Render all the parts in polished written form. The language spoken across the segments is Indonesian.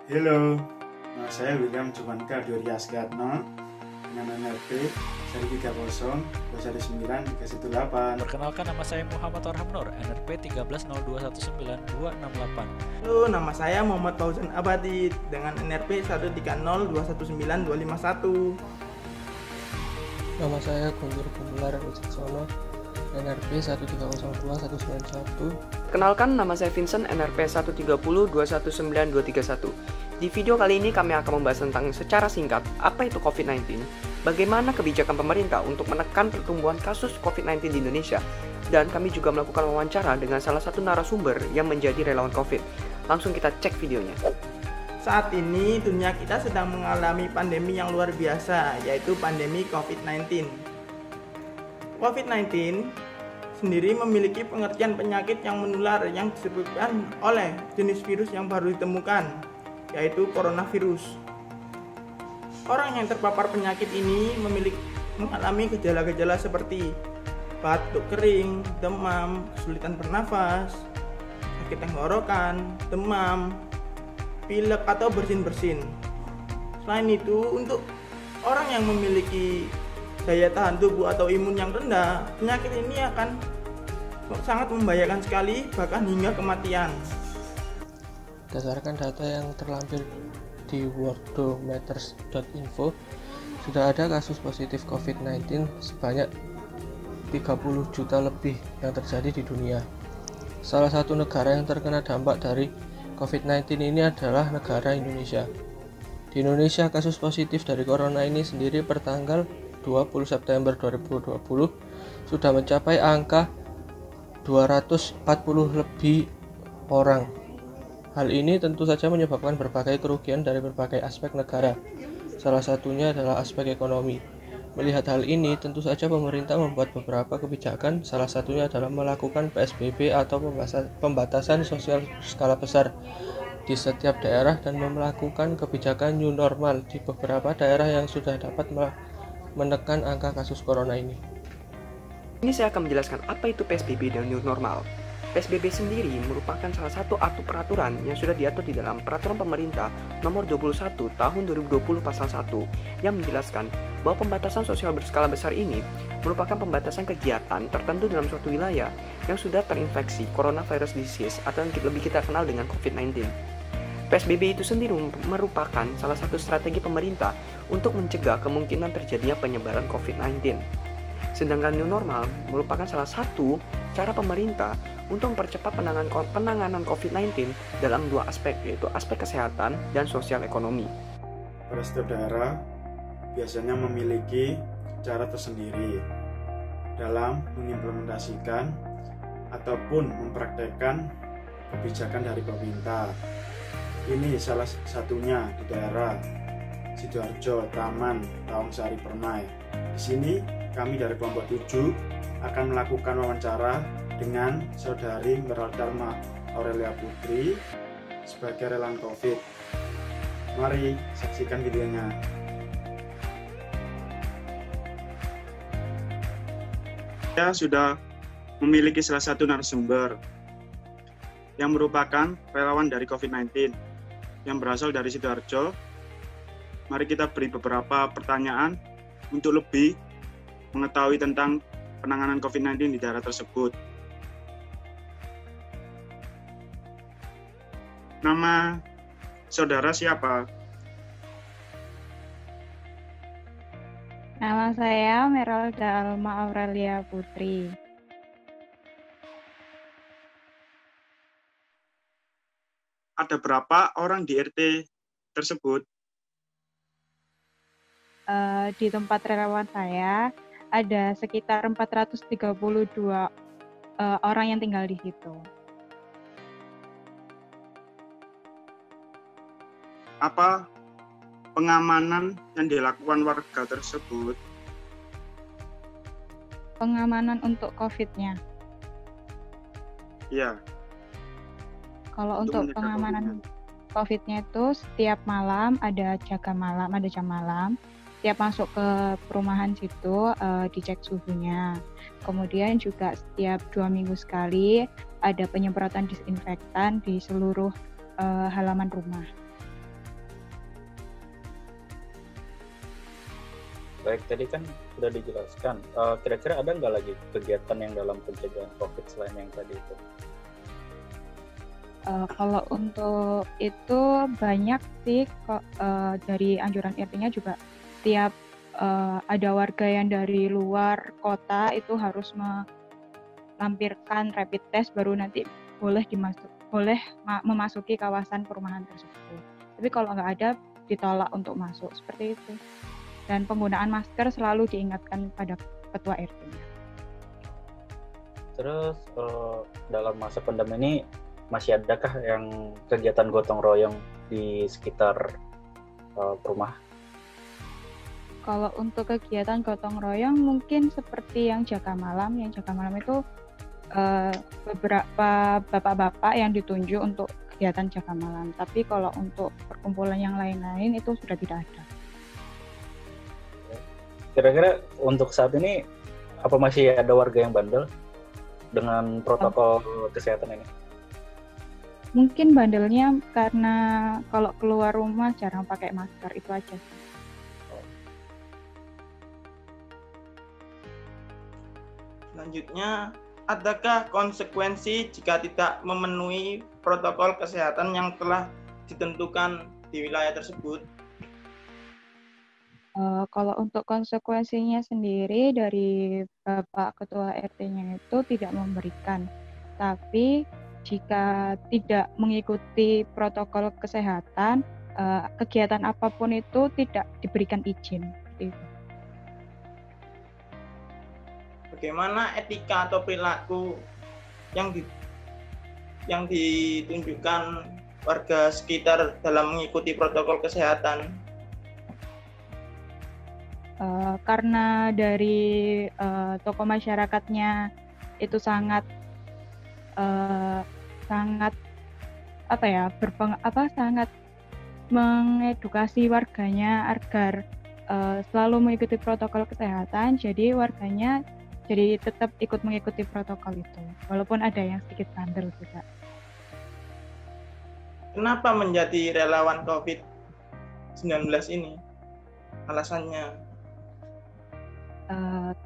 Halo, nama saya William Jumanka Dioria Asgatno dengan NRP 130 219 318. Perkenalkan, nama saya Muhammad Orham Nur, NRP 1302192668. Halo, nama saya Muhammad Fauzan Abadi dengan NRP 130219251. Nama saya Guntur Gumelar Wicaksono, NRP 1302191. Kenalkan, nama saya Vincent, NRP 130219231. Di video kali ini kami akan membahas tentang secara singkat apa itu COVID-19, bagaimana kebijakan pemerintah untuk menekan pertumbuhan kasus COVID-19 di Indonesia, dan kami juga melakukan wawancara dengan salah satu narasumber yang menjadi relawan COVID. Langsung kita cek videonya. Saat ini dunia kita sedang mengalami pandemi yang luar biasa, yaitu pandemi COVID-19. COVID-19 sendiri memiliki pengertian penyakit yang menular yang disebabkan oleh jenis virus yang baru ditemukan, yaitu coronavirus. Orang yang terpapar penyakit ini mengalami gejala-gejala seperti batuk kering, demam, kesulitan bernafas, sakit tenggorokan, demam, pilek atau bersin-bersin. Selain itu, untuk orang yang memiliki daya tahan tubuh atau imun yang rendah, penyakit ini akan sangat membahayakan sekali, bahkan hingga kematian. Berdasarkan data yang terlampir di worldometers.info, sudah ada kasus positif COVID-19 sebanyak 30 juta lebih yang terjadi di dunia. Salah satu negara yang terkena dampak dari COVID-19 ini adalah negara Indonesia. Di Indonesia, kasus positif dari corona ini sendiri per tanggal 20 September 2020 sudah mencapai angka 240 lebih orang. Hal ini tentu saja menyebabkan berbagai kerugian dari berbagai aspek negara. Salah satunya adalah aspek ekonomi. Melihat hal ini, tentu saja pemerintah membuat beberapa kebijakan, salah satunya adalah melakukan PSBB atau pembatasan sosial skala besar di setiap daerah dan melakukan kebijakan new normal di beberapa daerah yang sudah dapat menekan angka kasus corona ini. Ini saya akan menjelaskan apa itu PSBB dan new normal. PSBB sendiri merupakan salah satu peraturan yang sudah diatur di dalam Peraturan Pemerintah Nomor 21 Tahun 2020 Pasal 1 yang menjelaskan bahwa pembatasan sosial berskala besar ini merupakan pembatasan kegiatan tertentu dalam suatu wilayah yang sudah terinfeksi coronavirus disease atau yang lebih kita kenal dengan COVID-19. PSBB itu sendiri merupakan salah satu strategi pemerintah untuk mencegah kemungkinan terjadinya penyebaran COVID-19. Sedangkan new normal merupakan salah satu cara pemerintah untuk mempercepat penanganan COVID-19 dalam dua aspek, yaitu aspek kesehatan dan sosial ekonomi. Pada setiap daerah biasanya memiliki cara tersendiri dalam mengimplementasikan ataupun mempraktekkan kebijakan dari pemerintah. Ini salah satunya di daerah Sidoarjo, Taman, Tawangsari, Permai. Di sini kami dari kelompok 7 akan melakukan wawancara dengan saudari Meraldharma Aurelia Putri sebagai relawan COVID. Mari saksikan videonya. Saya sudah memiliki salah satu narasumber yang merupakan relawan dari COVID-19 yang berasal dari Sidoarjo. Mari kita beri beberapa pertanyaan untuk lebih mengetahui tentang penanganan COVID-19 di daerah tersebut. Nama saudara siapa? Nama saya Meraldharma Aurelia Putri. Ada berapa orang di RT tersebut? Di tempat relawan saya ada sekitar 432 orang yang tinggal di situ. Apa pengamanan yang dilakukan warga tersebut? Pengamanan untuk COVID-nya. Ya. Kalau untuk pengamanan COVID-nya itu setiap malam ada jaga malam, ada jam malam. Setiap masuk ke perumahan situ dicek suhunya. Kemudian juga setiap 2 minggu sekali ada penyemprotan disinfektan di seluruh halaman rumah. Baik, tadi kan sudah dijelaskan. Kira-kira ada nggak lagi kegiatan yang dalam pencegahan COVID selain yang tadi itu? Kalau untuk itu banyak sih kok, dari anjuran RT-nya juga tiap ada warga yang dari luar kota itu harus melampirkan rapid test baru nanti boleh memasuki kawasan perumahan tersebut. Tapi kalau nggak ada ditolak untuk masuk seperti itu. Dan penggunaan masker selalu diingatkan pada ketua RT-nya. Terus dalam masa pandemi ini masih adakah yang kegiatan gotong royong di sekitar rumah? Kalau untuk kegiatan gotong royong mungkin seperti yang jaga malam. Yang jaga malam itu beberapa bapak-bapak yang ditunjuk untuk kegiatan jaga malam. Tapi kalau untuk perkumpulan yang lain-lain itu sudah tidak ada. Kira-kira untuk saat ini apa masih ada warga yang bandel dengan protokol kesehatan ini? Mungkin bandelnya karena kalau keluar rumah jarang pakai masker, itu aja sih. Selanjutnya, adakah konsekuensi jika tidak memenuhi protokol kesehatan yang telah ditentukan di wilayah tersebut? Kalau untuk konsekuensinya sendiri dari Bapak Ketua RT-nya itu tidak memberikan. Tapi jika tidak mengikuti protokol kesehatan, kegiatan apapun itu tidak diberikan izin. Seperti itu. Bagaimana etika atau perilaku yang ditunjukkan warga sekitar dalam mengikuti protokol kesehatan? Karena dari tokoh masyarakatnya itu sangat sangat mengedukasi warganya agar selalu mengikuti protokol kesehatan, jadi warganya jadi tetap ikut mengikuti protokol itu, walaupun ada yang sedikit bandel juga. Kenapa menjadi relawan COVID-19 ini? Alasannya?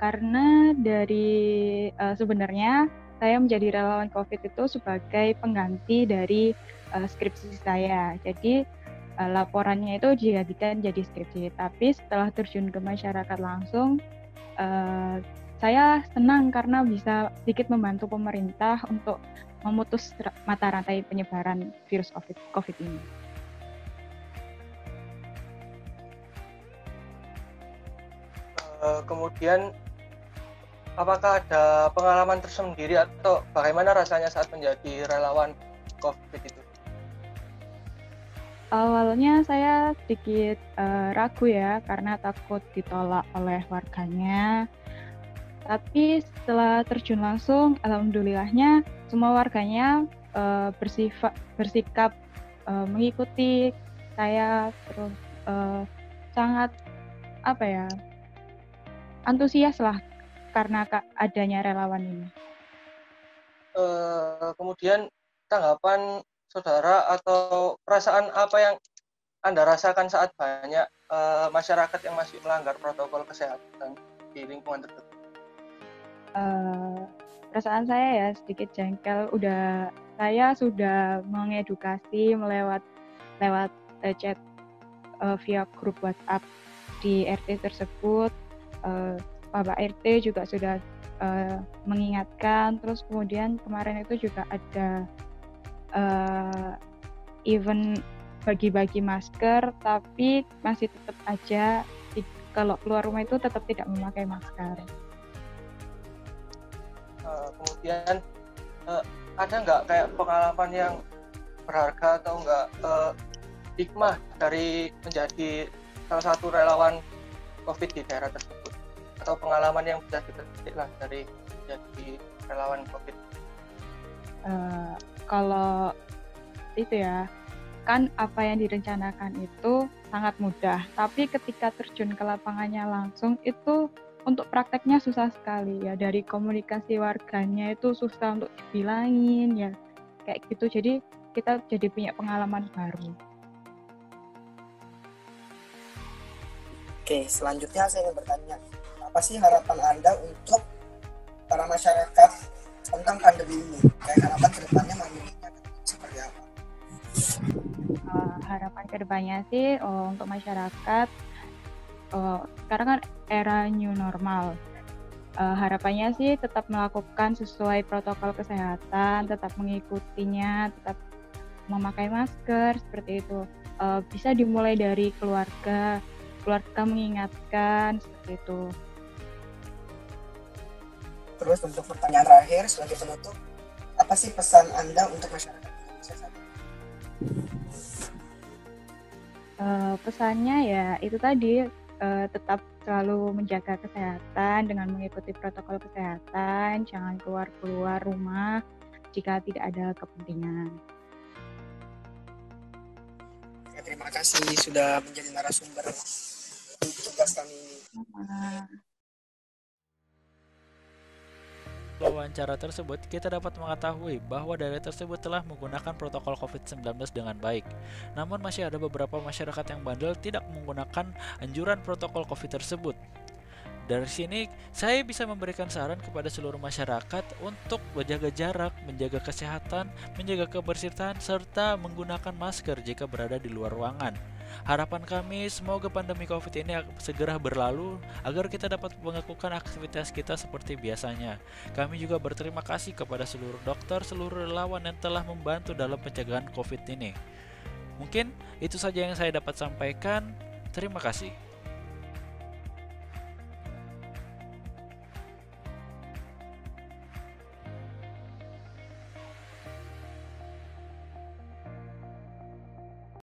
Karena dari sebenarnya saya menjadi relawan COVID itu sebagai pengganti dari skripsi saya. Jadi laporannya itu dijadikan jadi skripsi. Tapi setelah terjun ke masyarakat langsung, saya senang karena bisa sedikit membantu pemerintah untuk memutus mata rantai penyebaran virus COVID ini. Kemudian, apakah ada pengalaman tersendiri atau bagaimana rasanya saat menjadi relawan COVID itu? Awalnya saya sedikit ragu ya, karena takut ditolak oleh warganya. Tapi setelah terjun langsung, alhamdulillahnya semua warganya bersikap mengikuti saya, terus sangat antusias lah karena adanya relawan ini. Kemudian tanggapan saudara atau perasaan apa yang Anda rasakan saat banyak masyarakat yang masih melanggar protokol kesehatan di lingkungan tertentu? Perasaan saya ya sedikit jengkel. Saya sudah mengedukasi lewat chat via grup WhatsApp di RT tersebut. Bapak RT juga sudah mengingatkan, terus kemudian kemarin itu juga ada event bagi-bagi masker, tapi masih tetap aja kalau keluar rumah itu tetap tidak memakai masker. Kemudian ada nggak kayak pengalaman yang berharga atau nggak hikmah dari menjadi salah satu relawan COVID di daerah tersebut? Atau pengalaman yang bisa dipetik lah dari jadi relawan COVID? Kalau itu ya, kan apa yang direncanakan itu sangat mudah, tapi ketika terjun ke lapangannya langsung itu untuk prakteknya susah sekali ya. Dari komunikasi warganya itu susah untuk dibilangin ya, kayak gitu. Jadi kita jadi punya pengalaman baru. Oke, selanjutnya saya ingin bertanya, apa sih harapan Anda untuk para masyarakat tentang pandemi ini? Kayak harapan kedepannya memilikinya seperti apa? Harapan kedepannya sih untuk masyarakat, sekarang kan era new normal. Harapannya sih tetap melakukan sesuai protokol kesehatan, tetap mengikutinya, tetap memakai masker seperti itu. Bisa dimulai dari keluarga mengingatkan seperti itu. Terus untuk pertanyaan terakhir sebagai penutup, apa sih pesan Anda untuk masyarakat Indonesia saat ini? Pesannya ya itu tadi, tetap selalu menjaga kesehatan dengan mengikuti protokol kesehatan, jangan keluar rumah jika tidak ada kepentingan. Ya, terima kasih sudah menjadi narasumber untuk tugas kami ini. Wawancara tersebut, kita dapat mengetahui bahwa daerah tersebut telah menggunakan protokol COVID-19 dengan baik. Namun masih ada beberapa masyarakat yang bandel tidak menggunakan anjuran protokol COVID tersebut. Dari sini, saya bisa memberikan saran kepada seluruh masyarakat untuk menjaga jarak, menjaga kesehatan, menjaga kebersihan, serta menggunakan masker jika berada di luar ruangan. Harapan kami semoga pandemi COVID ini segera berlalu agar kita dapat melakukan aktivitas kita seperti biasanya. Kami juga berterima kasih kepada seluruh dokter, seluruh relawan yang telah membantu dalam pencegahan COVID ini. Mungkin itu saja yang saya dapat sampaikan. Terima kasih.